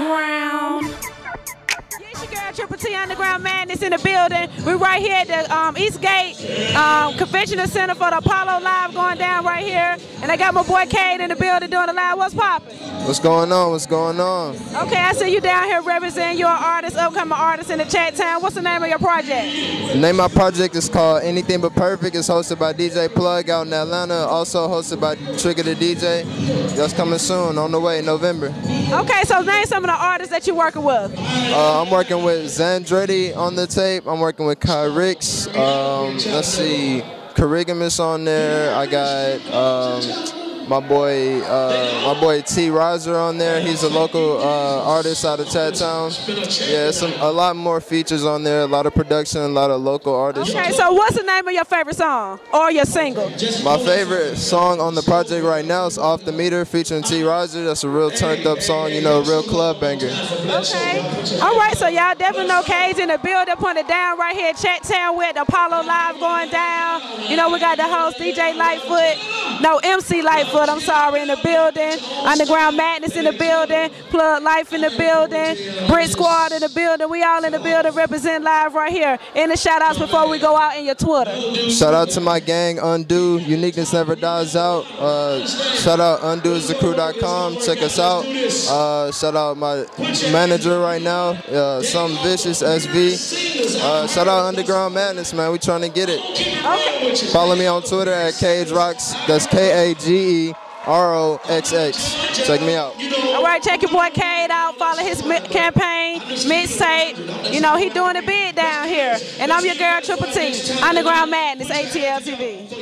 underground. Yes, your girl Triple T Underground Madness in the building. We're right here at the Eastgate Convention Center for the Apollo Live going down right here. And I got my boy Cade in the building doing the live. What's poppin'? What's going on? What's going on? Okay, I see you down here representing your artist, upcoming artist in the chat town. What's the name of your project? The name of my project is called Anything But Perfect. It's hosted by DJ Plug out in Atlanta. Also hosted by Trigger the DJ. That's coming soon, on the way, November. Okay, so name some of the artists that you're working with. I'm working with Zandretti on the tape. I'm working with Kai Ricks. Let's see, Karigamus on there. I got my boy T Riser on there. He's a local artist out of Chattown. Yeah, a lot more features on there, a lot of production, a lot of local artists. Okay, so what's the name of your favorite song or your single? My favorite song on the project right now is Off the Meter featuring T Riser. That's a real turned up song, you know, a real club banger. Okay. All right, so y'all definitely know Cade's in the building, putting it down right here at Chattown with Apollo Live going down. You know, we got the host DJ Lightfoot, no, MC Lightfoot, I'm sorry, in the building. Underground Madness in the building. Plug Life in the building. Brit Squad in the building. We all in the building represent live right here. Any shout outs before we go out in your Twitter? Shout out to my gang, Undo. Uniqueness never dies out. Shout out undoisthecrew.com. Check us out. Shout out my manager right now, Some Vicious SV. Shout out Underground Madness, man. We trying to get it. Okay. Follow me on Twitter at Cage Rocks. That's KAGEROXX. Check me out. All right, check your boy Cade out. Follow his campaign, mixtape. You know, he doing it big down here. And I'm your girl Triple T. Underground Madness, ATL TV.